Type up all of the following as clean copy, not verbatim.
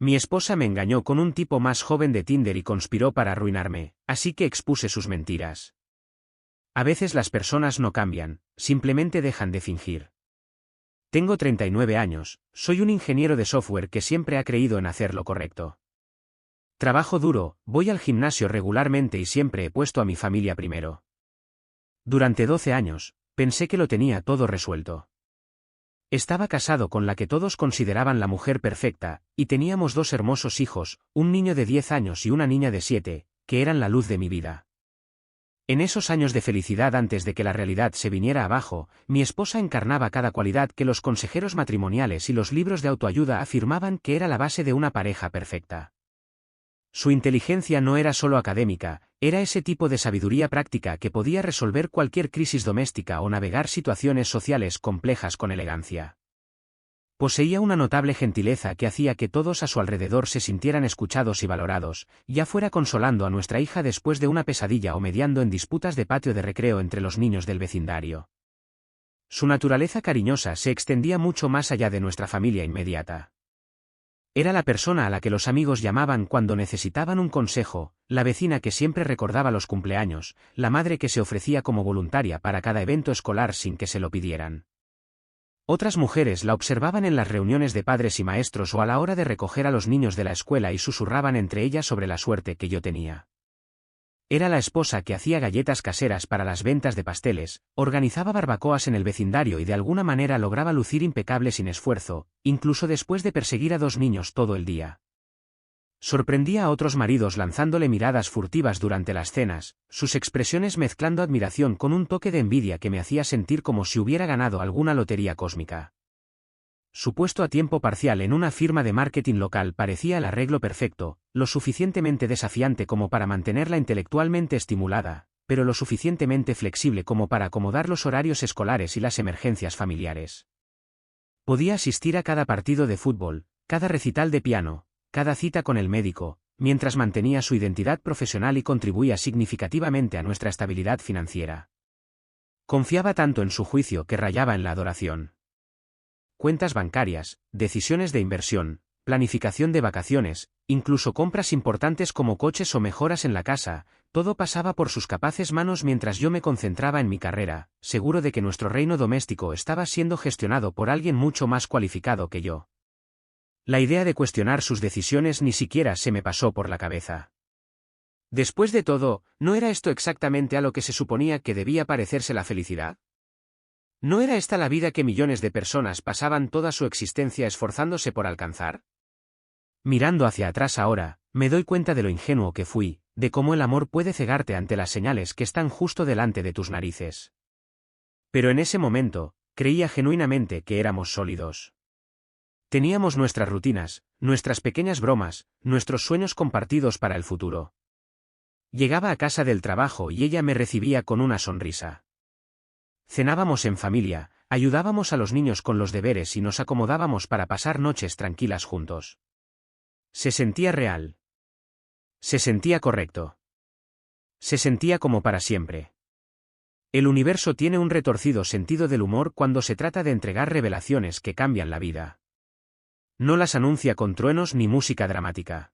Mi esposa me engañó con un tipo más joven de Tinder y conspiró para arruinarme, así que expuse sus mentiras. A veces las personas no cambian, simplemente dejan de fingir. Tengo 39 años, soy un ingeniero de software que siempre ha creído en hacer lo correcto. Trabajo duro, voy al gimnasio regularmente y siempre he puesto a mi familia primero. Durante 12 años, pensé que lo tenía todo resuelto. Estaba casado con la que todos consideraban la mujer perfecta, y teníamos 2 hermosos hijos, un niño de 10 años y una niña de 7, que eran la luz de mi vida. En esos años de felicidad antes de que la realidad se viniera abajo, mi esposa encarnaba cada cualidad que los consejeros matrimoniales y los libros de autoayuda afirmaban que era la base de una pareja perfecta. Su inteligencia no era solo académica, era ese tipo de sabiduría práctica que podía resolver cualquier crisis doméstica o navegar situaciones sociales complejas con elegancia. Poseía una notable gentileza que hacía que todos a su alrededor se sintieran escuchados y valorados, ya fuera consolando a nuestra hija después de una pesadilla o mediando en disputas de patio de recreo entre los niños del vecindario. Su naturaleza cariñosa se extendía mucho más allá de nuestra familia inmediata. Era la persona a la que los amigos llamaban cuando necesitaban un consejo, la vecina que siempre recordaba los cumpleaños, la madre que se ofrecía como voluntaria para cada evento escolar sin que se lo pidieran. Otras mujeres la observaban en las reuniones de padres y maestros o a la hora de recoger a los niños de la escuela y susurraban entre ellas sobre la suerte que yo tenía. Era la esposa que hacía galletas caseras para las ventas de pasteles, organizaba barbacoas en el vecindario y de alguna manera lograba lucir impecable sin esfuerzo, incluso después de perseguir a 2 niños todo el día. Sorprendía a otros maridos lanzándole miradas furtivas durante las cenas, sus expresiones mezclando admiración con un toque de envidia que me hacía sentir como si hubiera ganado alguna lotería cósmica. Su puesto a tiempo parcial en una firma de marketing local parecía el arreglo perfecto, lo suficientemente desafiante como para mantenerla intelectualmente estimulada, pero lo suficientemente flexible como para acomodar los horarios escolares y las emergencias familiares. Podía asistir a cada partido de fútbol, cada recital de piano, cada cita con el médico, mientras mantenía su identidad profesional y contribuía significativamente a nuestra estabilidad financiera. Confiaba tanto en su juicio que rayaba en la adoración. Cuentas bancarias, decisiones de inversión, planificación de vacaciones, incluso compras importantes como coches o mejoras en la casa, todo pasaba por sus capaces manos mientras yo me concentraba en mi carrera, seguro de que nuestro reino doméstico estaba siendo gestionado por alguien mucho más cualificado que yo. La idea de cuestionar sus decisiones ni siquiera se me pasó por la cabeza. Después de todo, ¿no era esto exactamente a lo que se suponía que debía parecerse la felicidad? ¿No era esta la vida que millones de personas pasaban toda su existencia esforzándose por alcanzar? Mirando hacia atrás ahora, me doy cuenta de lo ingenuo que fui, de cómo el amor puede cegarte ante las señales que están justo delante de tus narices. Pero en ese momento, creía genuinamente que éramos sólidos. Teníamos nuestras rutinas, nuestras pequeñas bromas, nuestros sueños compartidos para el futuro. Llegaba a casa del trabajo y ella me recibía con una sonrisa. Cenábamos en familia, ayudábamos a los niños con los deberes y nos acomodábamos para pasar noches tranquilas juntos. Se sentía real. Se sentía correcto. Se sentía como para siempre. El universo tiene un retorcido sentido del humor cuando se trata de entregar revelaciones que cambian la vida. No las anuncia con truenos ni música dramática.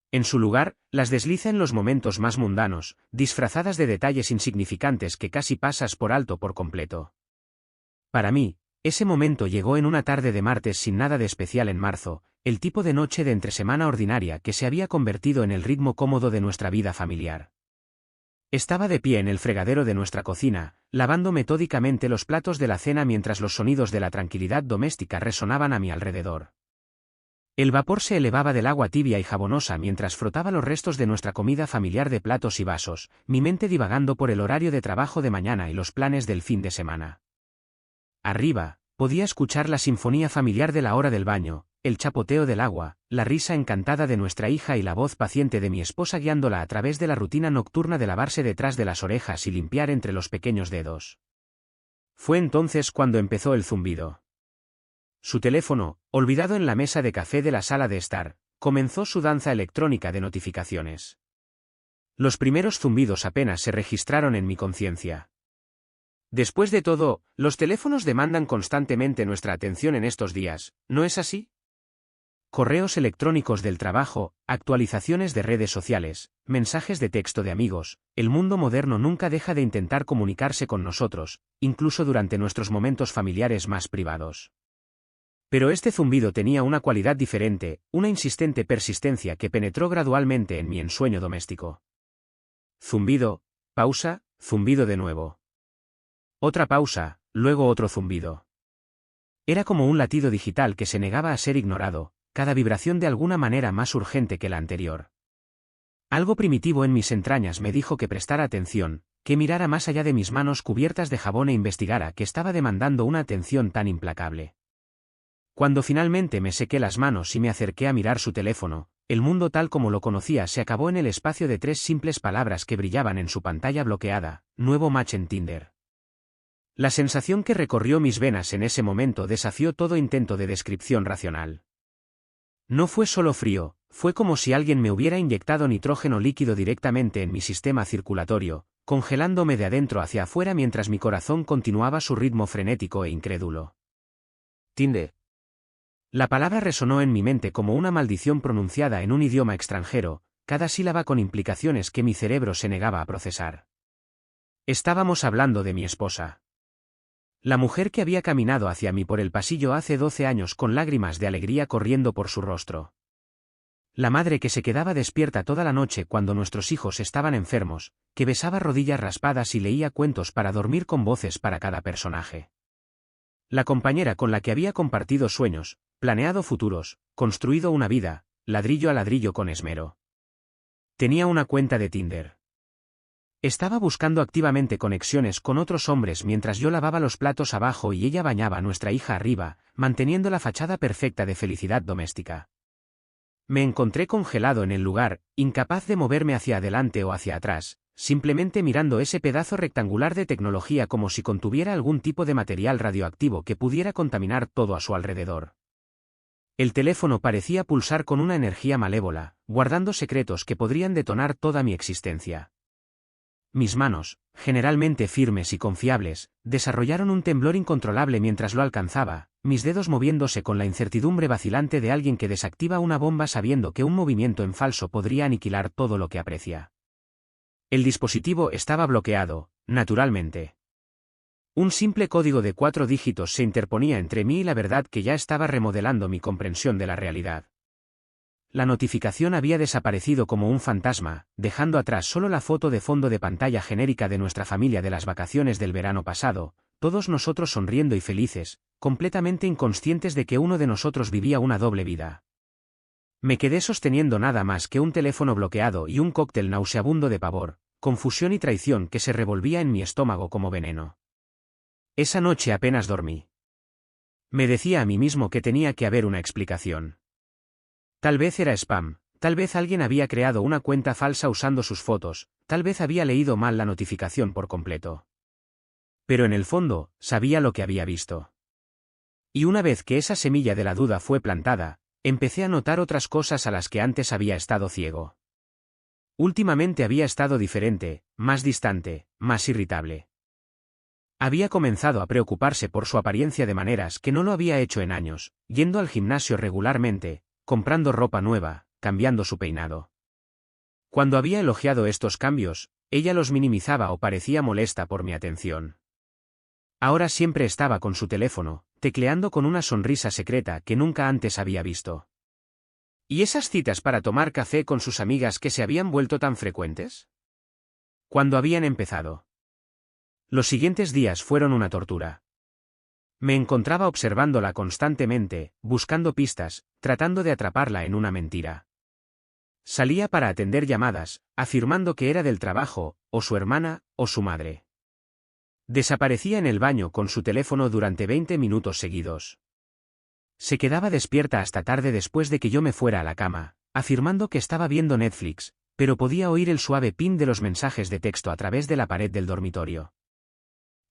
En su lugar, las desliza en los momentos más mundanos, disfrazadas de detalles insignificantes que casi pasas por alto por completo. Para mí, ese momento llegó en una tarde de martes sin nada de especial en marzo, el tipo de noche de entresemana ordinaria que se había convertido en el ritmo cómodo de nuestra vida familiar. Estaba de pie en el fregadero de nuestra cocina, lavando metódicamente los platos de la cena mientras los sonidos de la tranquilidad doméstica resonaban a mi alrededor. El vapor se elevaba del agua tibia y jabonosa mientras frotaba los restos de nuestra comida familiar de platos y vasos, mi mente divagando por el horario de trabajo de mañana y los planes del fin de semana. Arriba, podía escuchar la sinfonía familiar de la hora del baño, el chapoteo del agua, la risa encantada de nuestra hija y la voz paciente de mi esposa guiándola a través de la rutina nocturna de lavarse detrás de las orejas y limpiar entre los pequeños dedos. Fue entonces cuando empezó el zumbido. Su teléfono, olvidado en la mesa de café de la sala de estar, comenzó su danza electrónica de notificaciones. Los primeros zumbidos apenas se registraron en mi conciencia. Después de todo, los teléfonos demandan constantemente nuestra atención en estos días, ¿no es así? correos electrónicos del trabajo, actualizaciones de redes sociales, mensajes de texto de amigos. El mundo moderno nunca deja de intentar comunicarse con nosotros, incluso durante nuestros momentos familiares más privados. Pero este zumbido tenía una cualidad diferente, una insistente persistencia que penetró gradualmente en mi ensueño doméstico. Zumbido, pausa, zumbido de nuevo. Otra pausa, luego otro zumbido. Era como un latido digital que se negaba a ser ignorado, cada vibración de alguna manera más urgente que la anterior. Algo primitivo en mis entrañas me dijo que prestara atención, que mirara más allá de mis manos cubiertas de jabón e investigara qué estaba demandando una atención tan implacable. Cuando finalmente me sequé las manos y me acerqué a mirar su teléfono, el mundo tal como lo conocía se acabó en el espacio de 3 simples palabras que brillaban en su pantalla bloqueada: nuevo match en Tinder. La sensación que recorrió mis venas en ese momento desafió todo intento de descripción racional. No fue solo frío, fue como si alguien me hubiera inyectado nitrógeno líquido directamente en mi sistema circulatorio, congelándome de adentro hacia afuera mientras mi corazón continuaba su ritmo frenético e incrédulo. Tinder. La palabra resonó en mi mente como una maldición pronunciada en un idioma extranjero, cada sílaba con implicaciones que mi cerebro se negaba a procesar. Estábamos hablando de mi esposa. La mujer que había caminado hacia mí por el pasillo hace 12 años con lágrimas de alegría corriendo por su rostro. La madre que se quedaba despierta toda la noche cuando nuestros hijos estaban enfermos, que besaba rodillas raspadas y leía cuentos para dormir con voces para cada personaje. La compañera con la que había compartido sueños, planeado futuros, construido una vida, ladrillo a ladrillo con esmero. Tenía una cuenta de Tinder. Estaba buscando activamente conexiones con otros hombres mientras yo lavaba los platos abajo y ella bañaba a nuestra hija arriba, manteniendo la fachada perfecta de felicidad doméstica. Me encontré congelado en el lugar, incapaz de moverme hacia adelante o hacia atrás, simplemente mirando ese pedazo rectangular de tecnología como si contuviera algún tipo de material radioactivo que pudiera contaminar todo a su alrededor. El teléfono parecía pulsar con una energía malévola, guardando secretos que podrían detonar toda mi existencia. Mis manos, generalmente firmes y confiables, desarrollaron un temblor incontrolable mientras lo alcanzaba, mis dedos moviéndose con la incertidumbre vacilante de alguien que desactiva una bomba sabiendo que un movimiento en falso podría aniquilar todo lo que aprecia. El dispositivo estaba bloqueado, naturalmente. Un simple código de 4 dígitos se interponía entre mí y la verdad que ya estaba remodelando mi comprensión de la realidad. La notificación había desaparecido como un fantasma, dejando atrás solo la foto de fondo de pantalla genérica de nuestra familia de las vacaciones del verano pasado, todos nosotros sonriendo y felices, completamente inconscientes de que uno de nosotros vivía una doble vida. Me quedé sosteniendo nada más que un teléfono bloqueado y un cóctel nauseabundo de pavor, confusión y traición que se revolvía en mi estómago como veneno. Esa noche apenas dormí. Me decía a mí mismo que tenía que haber una explicación. Tal vez era spam, tal vez alguien había creado una cuenta falsa usando sus fotos, tal vez había leído mal la notificación por completo. Pero en el fondo, sabía lo que había visto. Y una vez que esa semilla de la duda fue plantada, empecé a notar otras cosas a las que antes había estado ciego. Últimamente había estado diferente, más distante, más irritable. Había comenzado a preocuparse por su apariencia de maneras que no lo había hecho en años, yendo al gimnasio regularmente, comprando ropa nueva, cambiando su peinado. Cuando había elogiado estos cambios, ella los minimizaba o parecía molesta por mi atención. Ahora siempre estaba con su teléfono, tecleando con una sonrisa secreta que nunca antes había visto. ¿Y esas citas para tomar café con sus amigas que se habían vuelto tan frecuentes? ¿Cuándo habían empezado? Los siguientes días fueron una tortura. Me encontraba observándola constantemente, buscando pistas, tratando de atraparla en una mentira. Salía para atender llamadas, afirmando que era del trabajo, o su hermana, o su madre. Desaparecía en el baño con su teléfono durante 20 minutos seguidos. Se quedaba despierta hasta tarde después de que yo me fuera a la cama, afirmando que estaba viendo Netflix, pero podía oír el suave ping de los mensajes de texto a través de la pared del dormitorio.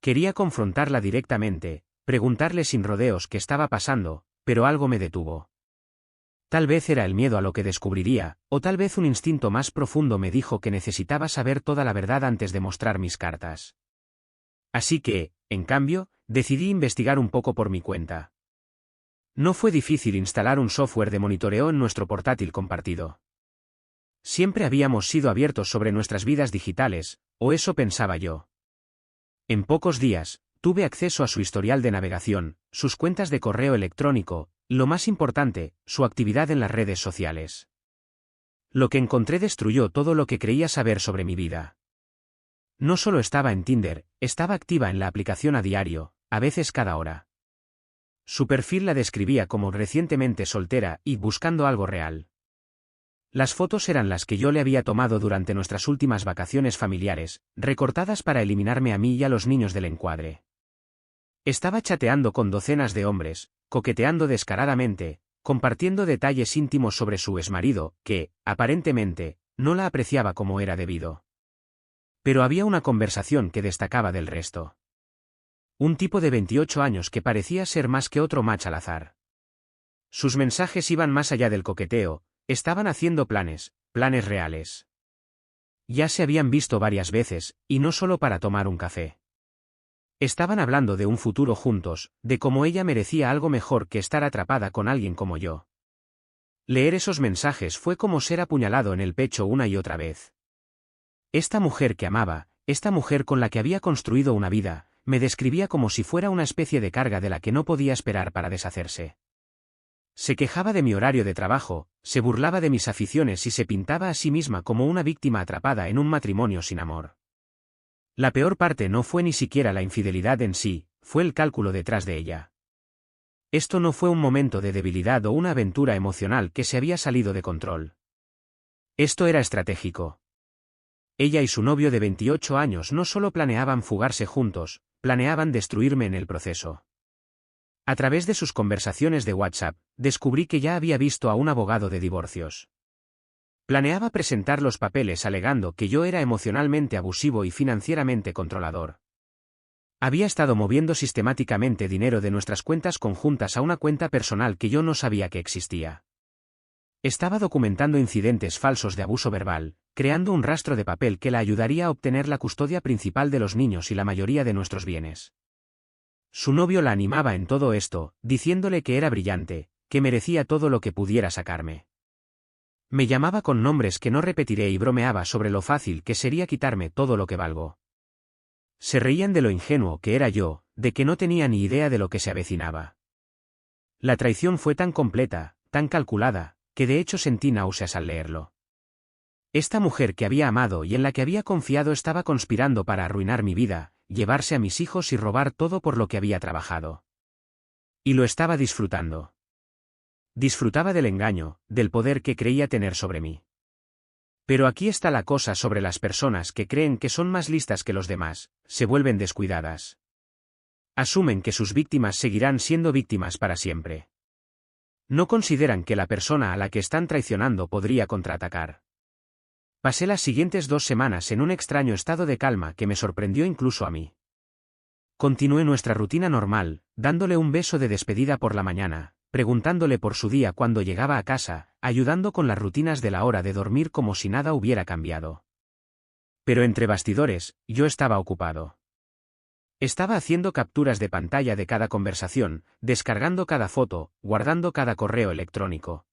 Quería confrontarla directamente, preguntarle sin rodeos qué estaba pasando, pero algo me detuvo. Tal vez era el miedo a lo que descubriría, o tal vez un instinto más profundo me dijo que necesitaba saber toda la verdad antes de mostrar mis cartas. Así que, en cambio, decidí investigar un poco por mi cuenta. No fue difícil instalar un software de monitoreo en nuestro portátil compartido. Siempre habíamos sido abiertos sobre nuestras vidas digitales, o eso pensaba yo. En pocos días, tuve acceso a su historial de navegación, sus cuentas de correo electrónico, lo más importante, su actividad en las redes sociales. Lo que encontré destruyó todo lo que creía saber sobre mi vida. No solo estaba en Tinder, estaba activa en la aplicación a diario, a veces cada hora. Su perfil la describía como recientemente soltera y buscando algo real. Las fotos eran las que yo le había tomado durante nuestras últimas vacaciones familiares, recortadas para eliminarme a mí y a los niños del encuadre. Estaba chateando con docenas de hombres, coqueteando descaradamente, compartiendo detalles íntimos sobre su exmarido, que, aparentemente, no la apreciaba como era debido. Pero había una conversación que destacaba del resto. Un tipo de 28 años que parecía ser más que otro match al azar. Sus mensajes iban más allá del coqueteo, estaban haciendo planes reales. Ya se habían visto varias veces, y no solo para tomar un café. Estaban hablando de un futuro juntos, de cómo ella merecía algo mejor que estar atrapada con alguien como yo. Leer esos mensajes fue como ser apuñalado en el pecho una y otra vez. Esta mujer que amaba, esta mujer con la que había construido una vida, me describía como si fuera una especie de carga de la que no podía esperar para deshacerse. Se quejaba de mi horario de trabajo, se burlaba de mis aficiones y se pintaba a sí misma como una víctima atrapada en un matrimonio sin amor. La peor parte no fue ni siquiera la infidelidad en sí, fue el cálculo detrás de ella. Esto no fue un momento de debilidad o una aventura emocional que se había salido de control. Esto era estratégico. Ella y su novio de 28 años no solo planeaban fugarse juntos, planeaban destruirme en el proceso. A través de sus conversaciones de WhatsApp, descubrí que ya había visto a un abogado de divorcios. Planeaba presentar los papeles alegando que yo era emocionalmente abusivo y financieramente controlador. Había estado moviendo sistemáticamente dinero de nuestras cuentas conjuntas a una cuenta personal que yo no sabía que existía. Estaba documentando incidentes falsos de abuso verbal, creando un rastro de papel que la ayudaría a obtener la custodia principal de los niños y la mayoría de nuestros bienes. Su novio la animaba en todo esto, diciéndole que era brillante, que merecía todo lo que pudiera sacarme. Me llamaba con nombres que no repetiré y bromeaba sobre lo fácil que sería quitarme todo lo que valgo. Se reían de lo ingenuo que era yo, de que no tenía ni idea de lo que se avecinaba. La traición fue tan completa, tan calculada, que de hecho sentí náuseas al leerlo. Esta mujer que había amado y en la que había confiado estaba conspirando para arruinar mi vida, llevarse a mis hijos y robar todo por lo que había trabajado. Y lo estaba disfrutando. Disfrutaba del engaño, del poder que creía tener sobre mí. Pero aquí está la cosa sobre las personas que creen que son más listas que los demás, se vuelven descuidadas. Asumen que sus víctimas seguirán siendo víctimas para siempre. No consideran que la persona a la que están traicionando podría contraatacar. Pasé las siguientes 2 semanas en un extraño estado de calma que me sorprendió incluso a mí. Continué nuestra rutina normal, dándole un beso de despedida por la mañana, preguntándole por su día cuando llegaba a casa, ayudando con las rutinas de la hora de dormir como si nada hubiera cambiado. Pero entre bastidores, yo estaba ocupado. Estaba haciendo capturas de pantalla de cada conversación, descargando cada foto, guardando cada correo electrónico.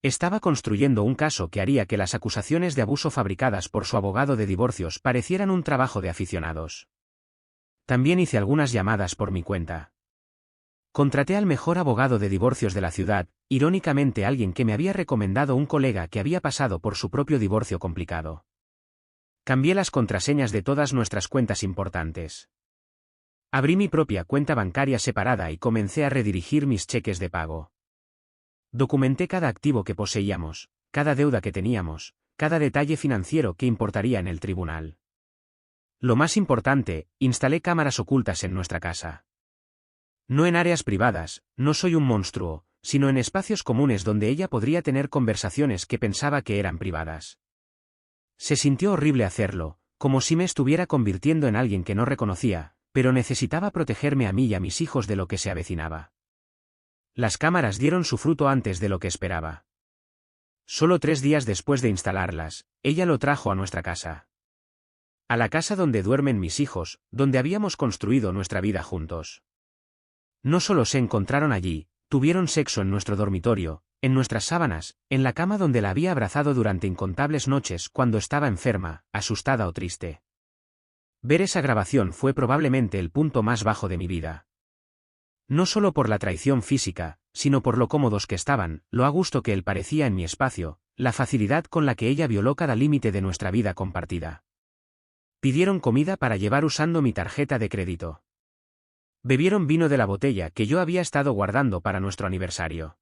Estaba construyendo un caso que haría que las acusaciones de abuso fabricadas por su abogado de divorcios parecieran un trabajo de aficionados. También hice algunas llamadas por mi cuenta. Contraté al mejor abogado de divorcios de la ciudad, irónicamente alguien que me había recomendado un colega que había pasado por su propio divorcio complicado. Cambié las contraseñas de todas nuestras cuentas importantes. Abrí mi propia cuenta bancaria separada y comencé a redirigir mis cheques de pago. Documenté cada activo que poseíamos, cada deuda que teníamos, cada detalle financiero que importaría en el tribunal. Lo más importante, instalé cámaras ocultas en nuestra casa. No en áreas privadas, no soy un monstruo, sino en espacios comunes donde ella podría tener conversaciones que pensaba que eran privadas. Se sintió horrible hacerlo, como si me estuviera convirtiendo en alguien que no reconocía, pero necesitaba protegerme a mí y a mis hijos de lo que se avecinaba. Las cámaras dieron su fruto antes de lo que esperaba. Solo 3 días después de instalarlas, ella lo trajo a nuestra casa. A la casa donde duermen mis hijos, donde habíamos construido nuestra vida juntos. No solo se encontraron allí, Tuvieron sexo en nuestro dormitorio, en nuestras sábanas, en la cama donde la había abrazado durante incontables noches cuando estaba enferma, asustada o triste. Ver esa grabación fue probablemente el punto más bajo de mi vida. No solo por la traición física, sino por lo cómodos que estaban, lo a gusto que él parecía en mi espacio, la facilidad con la que ella violó cada límite de nuestra vida compartida. Pidieron comida para llevar usando mi tarjeta de crédito. Bebieron vino de la botella que yo había estado guardando para nuestro aniversario.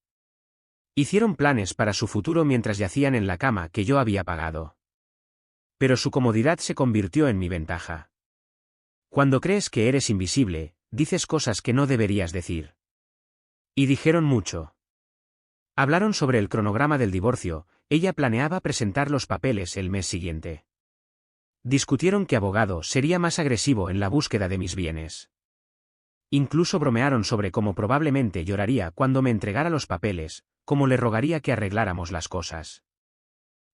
Hicieron planes para su futuro mientras yacían en la cama que yo había pagado. Pero su comodidad se convirtió en mi ventaja. Cuando crees que eres invisible, dices cosas que no deberías decir. Y dijeron mucho. Hablaron sobre el cronograma del divorcio, ella planeaba presentar los papeles el mes siguiente. Discutieron qué abogado sería más agresivo en la búsqueda de mis bienes. Incluso bromearon sobre cómo probablemente lloraría cuando me entregara los papeles, cómo le rogaría que arregláramos las cosas.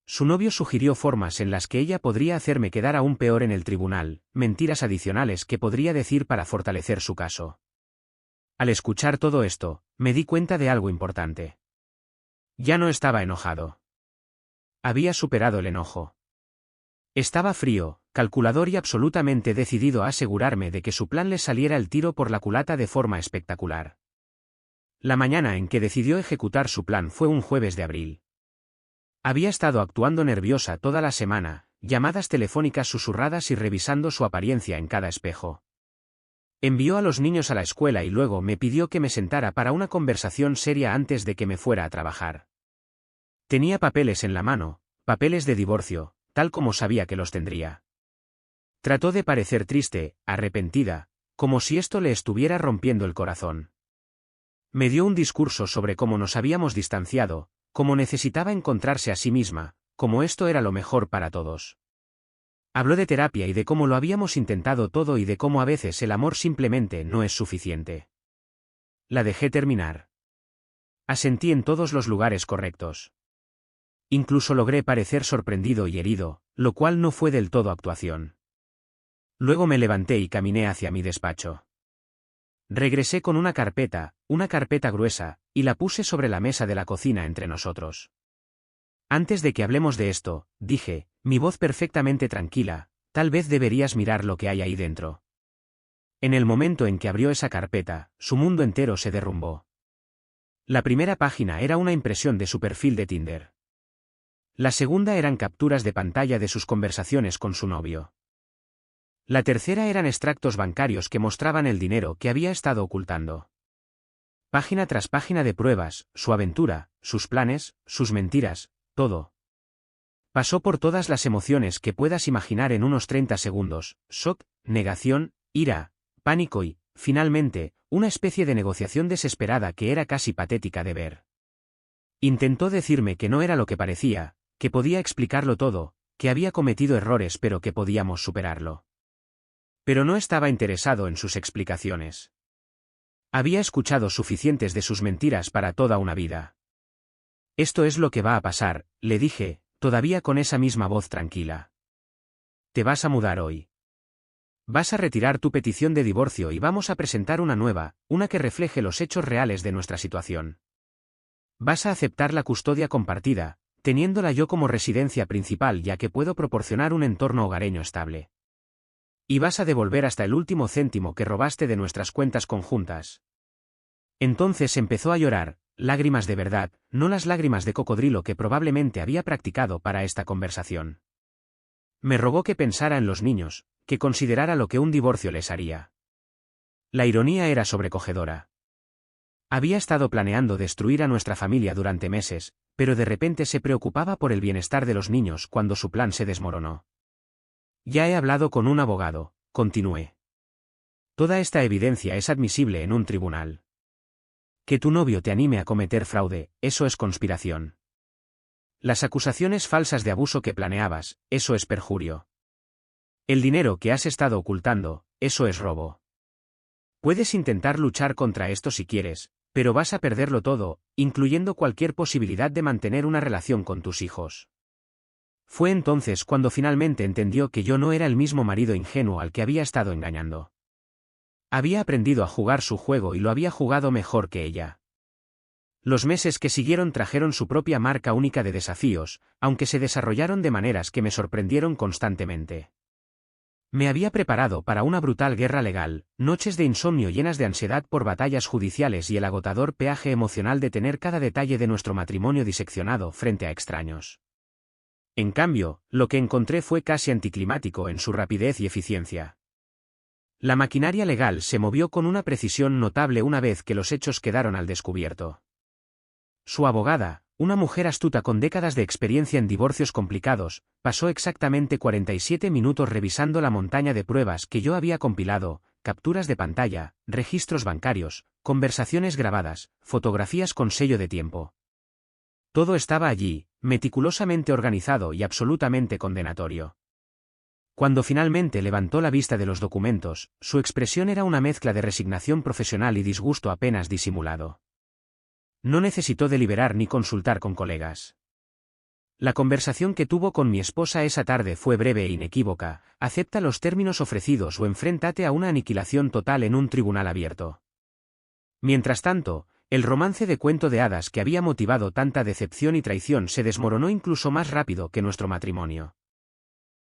Su novio sugirió formas en las que ella podría hacerme quedar aún peor en el tribunal, mentiras adicionales que podría decir para fortalecer su caso. Al escuchar todo esto, me di cuenta de algo importante. Ya no estaba enojado. Había superado el enojo. Estaba frío, calculador y absolutamente decidido a asegurarme de que su plan le saliera el tiro por la culata de forma espectacular. La mañana en que decidió ejecutar su plan fue un jueves de abril. Había estado actuando nerviosa toda la semana, llamadas telefónicas susurradas y revisando su apariencia en cada espejo. Envió a los niños a la escuela y luego me pidió que me sentara para una conversación seria antes de que me fuera a trabajar. Tenía papeles en la mano, papeles de divorcio, tal como sabía que los tendría. Trató de parecer triste, arrepentida, como si esto le estuviera rompiendo el corazón. Me dio un discurso sobre cómo nos habíamos distanciado, cómo necesitaba encontrarse a sí misma, cómo esto era lo mejor para todos. Habló de terapia y de cómo lo habíamos intentado todo y de cómo a veces el amor simplemente no es suficiente. La dejé terminar. Asentí en todos los lugares correctos. Incluso logré parecer sorprendido y herido, lo cual no fue del todo actuación. Luego me levanté y caminé hacia mi despacho. Regresé con una carpeta gruesa, y la puse sobre la mesa de la cocina entre nosotros. Antes de que hablemos de esto, dije, mi voz perfectamente tranquila, tal vez deberías mirar lo que hay ahí dentro. En el momento en que abrió esa carpeta, su mundo entero se derrumbó. La primera página era una impresión de su perfil de Tinder. La segunda eran capturas de pantalla de sus conversaciones con su novio. La tercera eran extractos bancarios que mostraban el dinero que había estado ocultando. Página tras página de pruebas, su aventura, sus planes, sus mentiras, todo. Pasó por todas las emociones que puedas imaginar en unos 30 segundos, shock, negación, ira, pánico y, finalmente, una especie de negociación desesperada que era casi patética de ver. Intentó decirme que no era lo que parecía, que podía explicarlo todo, que había cometido errores pero que podíamos superarlo. Pero no estaba interesado en sus explicaciones. Había escuchado suficientes de sus mentiras para toda una vida. Esto es lo que va a pasar, le dije, todavía con esa misma voz tranquila. Te vas a mudar hoy. Vas a retirar tu petición de divorcio y vamos a presentar una nueva, una que refleje los hechos reales de nuestra situación. Vas a aceptar la custodia compartida, teniéndola yo como residencia principal ya que puedo proporcionar un entorno hogareño estable. Y vas a devolver hasta el último céntimo que robaste de nuestras cuentas conjuntas. Entonces empezó a llorar, lágrimas de verdad, no las lágrimas de cocodrilo que probablemente había practicado para esta conversación. Me rogó que pensara en los niños, que considerara lo que un divorcio les haría. La ironía era sobrecogedora. Había estado planeando destruir a nuestra familia durante meses, pero de repente se preocupaba por el bienestar de los niños cuando su plan se desmoronó. Ya he hablado con un abogado, continué. Toda esta evidencia es admisible en un tribunal. Que tu novio te anime a cometer fraude, eso es conspiración. Las acusaciones falsas de abuso que planeabas, eso es perjurio. El dinero que has estado ocultando, eso es robo. Puedes intentar luchar contra esto si quieres, pero vas a perderlo todo, incluyendo cualquier posibilidad de mantener una relación con tus hijos. Fue entonces cuando finalmente entendió que yo no era el mismo marido ingenuo al que había estado engañando. Había aprendido a jugar su juego y lo había jugado mejor que ella. Los meses que siguieron trajeron su propia marca única de desafíos, aunque se desarrollaron de maneras que me sorprendieron constantemente. Me había preparado para una brutal guerra legal, noches de insomnio llenas de ansiedad por batallas judiciales y el agotador peaje emocional de tener cada detalle de nuestro matrimonio diseccionado frente a extraños. En cambio, lo que encontré fue casi anticlimático en su rapidez y eficiencia. La maquinaria legal se movió con una precisión notable una vez que los hechos quedaron al descubierto. Su abogada, una mujer astuta con décadas de experiencia en divorcios complicados, pasó exactamente 47 minutos revisando la montaña de pruebas que yo había compilado, capturas de pantalla, registros bancarios, conversaciones grabadas, fotografías con sello de tiempo. Todo estaba allí, meticulosamente organizado y absolutamente condenatorio. Cuando finalmente levantó la vista de los documentos, su expresión era una mezcla de resignación profesional y disgusto apenas disimulado. No necesitó deliberar ni consultar con colegas. La conversación que tuvo con mi esposa esa tarde fue breve e inequívoca: acepta los términos ofrecidos o enfréntate a una aniquilación total en un tribunal abierto. Mientras tanto, el romance de cuento de hadas que había motivado tanta decepción y traición se desmoronó incluso más rápido que nuestro matrimonio.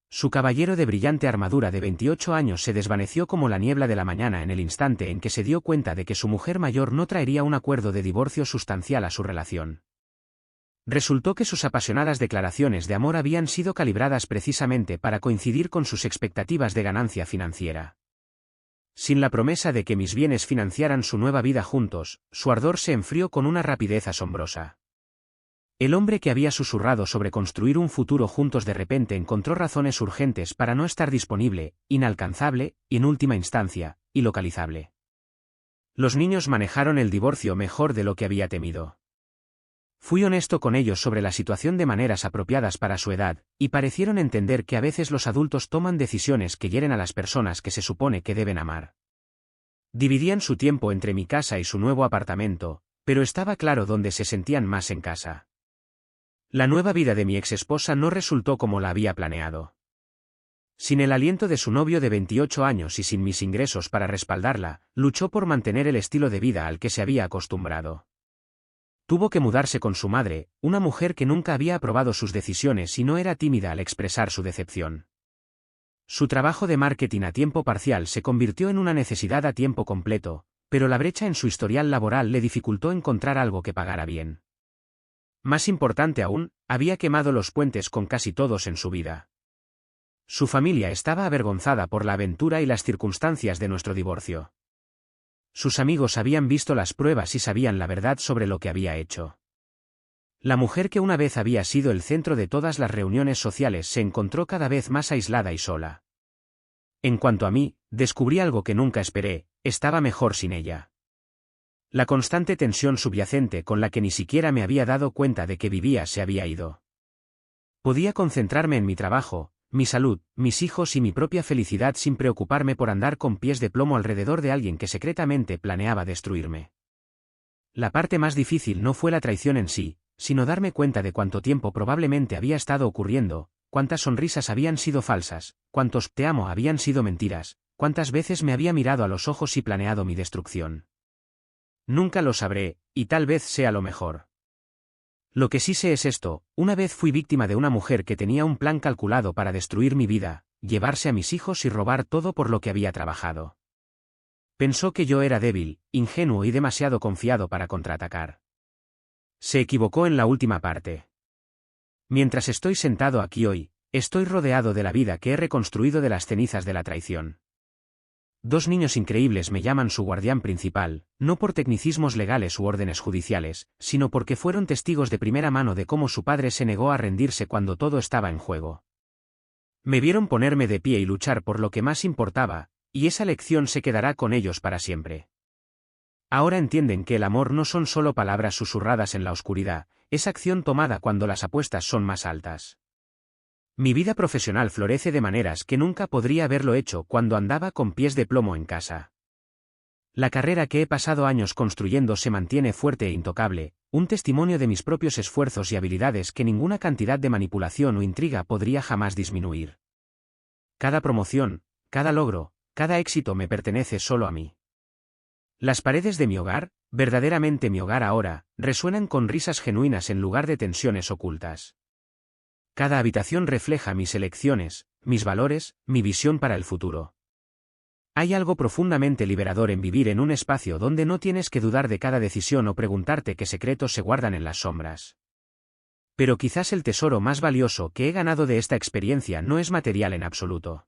Su caballero de brillante armadura de 28 años se desvaneció como la niebla de la mañana en el instante en que se dio cuenta de que su mujer mayor no traería un acuerdo de divorcio sustancial a su relación. Resultó que sus apasionadas declaraciones de amor habían sido calibradas precisamente para coincidir con sus expectativas de ganancia financiera. Sin la promesa de que mis bienes financiaran su nueva vida juntos, su ardor se enfrió con una rapidez asombrosa. El hombre que había susurrado sobre construir un futuro juntos de repente encontró razones urgentes para no estar disponible, inalcanzable, y en última instancia, ilocalizable. Los niños manejaron el divorcio mejor de lo que había temido. Fui honesto con ellos sobre la situación de maneras apropiadas para su edad, y parecieron entender que a veces los adultos toman decisiones que hieren a las personas que se supone que deben amar. Dividían su tiempo entre mi casa y su nuevo apartamento, pero estaba claro dónde se sentían más en casa. La nueva vida de mi exesposa no resultó como la había planeado. Sin el aliento de su novio de 28 años y sin mis ingresos para respaldarla, luchó por mantener el estilo de vida al que se había acostumbrado. Tuvo que mudarse con su madre, una mujer que nunca había aprobado sus decisiones y no era tímida al expresar su decepción. Su trabajo de marketing a tiempo parcial se convirtió en una necesidad a tiempo completo, pero la brecha en su historial laboral le dificultó encontrar algo que pagara bien. Más importante aún, había quemado los puentes con casi todos en su vida. Su familia estaba avergonzada por la aventura y las circunstancias de nuestro divorcio. Sus amigos habían visto las pruebas y sabían la verdad sobre lo que había hecho. La mujer que una vez había sido el centro de todas las reuniones sociales se encontró cada vez más aislada y sola. En cuanto a mí, descubrí algo que nunca esperé: estaba mejor sin ella. La constante tensión subyacente con la que ni siquiera me había dado cuenta de que vivía se había ido. Podía concentrarme en mi trabajo, mi salud, mis hijos y mi propia felicidad sin preocuparme por andar con pies de plomo alrededor de alguien que secretamente planeaba destruirme. La parte más difícil no fue la traición en sí, sino darme cuenta de cuánto tiempo probablemente había estado ocurriendo, cuántas sonrisas habían sido falsas, cuántos "te amo" habían sido mentiras, cuántas veces me había mirado a los ojos y planeado mi destrucción. Nunca lo sabré, y tal vez sea lo mejor. Lo que sí sé es esto: una vez fui víctima de una mujer que tenía un plan calculado para destruir mi vida, llevarse a mis hijos y robar todo por lo que había trabajado. Pensó que yo era débil, ingenuo y demasiado confiado para contraatacar. Se equivocó en la última parte. Mientras estoy sentado aquí hoy, estoy rodeado de la vida que he reconstruido de las cenizas de la traición. 2 niños increíbles me llaman su guardián principal, no por tecnicismos legales u órdenes judiciales, sino porque fueron testigos de primera mano de cómo su padre se negó a rendirse cuando todo estaba en juego. Me vieron ponerme de pie y luchar por lo que más importaba, y esa lección se quedará con ellos para siempre. Ahora entienden que el amor no son solo palabras susurradas en la oscuridad, es acción tomada cuando las apuestas son más altas. Mi vida profesional florece de maneras que nunca podría haberlo hecho cuando andaba con pies de plomo en casa. La carrera que he pasado años construyendo se mantiene fuerte e intocable, un testimonio de mis propios esfuerzos y habilidades que ninguna cantidad de manipulación o intriga podría jamás disminuir. Cada promoción, cada logro, cada éxito me pertenece solo a mí. Las paredes de mi hogar, Verdaderamente mi hogar ahora, resuenan con risas genuinas en lugar de tensiones ocultas. Cada habitación refleja mis elecciones, mis valores, mi visión para el futuro. Hay algo profundamente liberador en vivir en un espacio donde no tienes que dudar de cada decisión o preguntarte qué secretos se guardan en las sombras. Pero quizás el tesoro más valioso que he ganado de esta experiencia no es material en absoluto.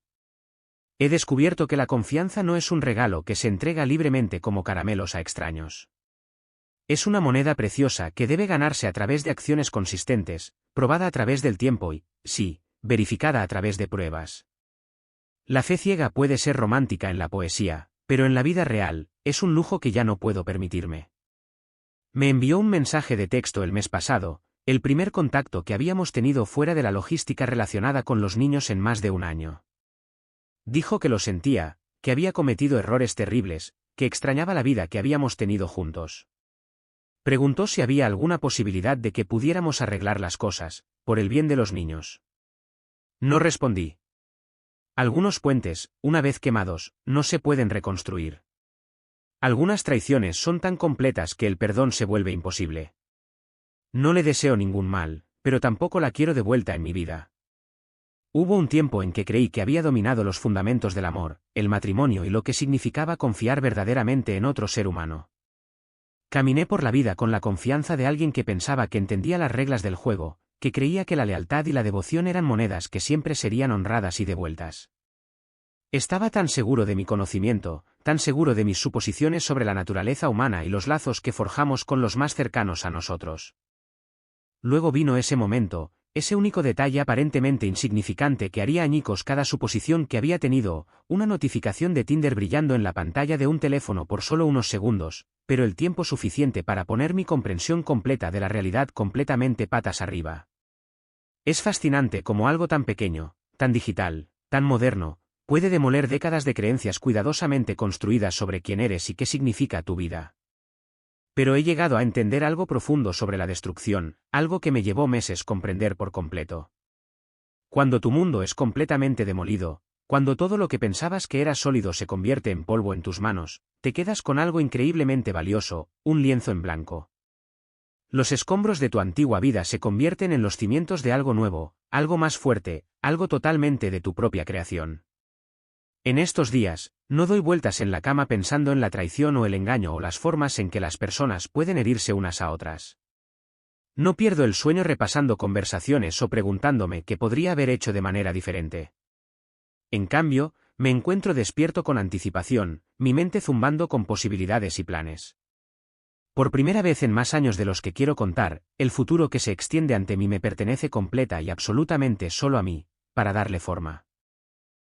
He descubierto que la confianza no es un regalo que se entrega libremente como caramelos a extraños. Es una moneda preciosa que debe ganarse a través de acciones consistentes, probada a través del tiempo y, sí, verificada a través de pruebas. La fe ciega puede ser romántica en la poesía, pero en la vida real, es un lujo que ya no puedo permitirme. Me envió un mensaje de texto el mes pasado, el primer contacto que habíamos tenido fuera de la logística relacionada con los niños en más de un año. Dijo que lo sentía, que había cometido errores terribles, que extrañaba la vida que habíamos tenido juntos. Preguntó si había alguna posibilidad de que pudiéramos arreglar las cosas, por el bien de los niños. No respondí. Algunos puentes, una vez quemados, no se pueden reconstruir. Algunas traiciones son tan completas que el perdón se vuelve imposible. No le deseo ningún mal, pero tampoco la quiero de vuelta en mi vida. Hubo un tiempo en que creí que había dominado los fundamentos del amor, el matrimonio y lo que significaba confiar verdaderamente en otro ser humano. Caminé por la vida con la confianza de alguien que pensaba que entendía las reglas del juego, que creía que la lealtad y la devoción eran monedas que siempre serían honradas y devueltas. Estaba tan seguro de mi conocimiento, tan seguro de mis suposiciones sobre la naturaleza humana y los lazos que forjamos con los más cercanos a nosotros. Luego vino ese momento, ese único detalle aparentemente insignificante que haría añicos cada suposición que había tenido, una notificación de Tinder brillando en la pantalla de un teléfono por solo unos segundos, pero el tiempo suficiente para poner mi comprensión completa de la realidad completamente patas arriba. Es fascinante cómo algo tan pequeño, tan digital, tan moderno, puede demoler décadas de creencias cuidadosamente construidas sobre quién eres y qué significa tu vida. Pero he llegado a entender algo profundo sobre la destrucción, algo que me llevó meses comprender por completo. Cuando tu mundo es completamente demolido, cuando todo lo que pensabas que era sólido se convierte en polvo en tus manos, te quedas con algo increíblemente valioso, un lienzo en blanco. Los escombros de tu antigua vida se convierten en los cimientos de algo nuevo, algo más fuerte, algo totalmente de tu propia creación. En estos días, no doy vueltas en la cama pensando en la traición o el engaño o las formas en que las personas pueden herirse unas a otras. No pierdo el sueño repasando conversaciones o preguntándome qué podría haber hecho de manera diferente. En cambio, me encuentro despierto con anticipación, mi mente zumbando con posibilidades y planes. Por primera vez en más años de los que quiero contar, el futuro que se extiende ante mí me pertenece completa y absolutamente solo a mí, para darle forma.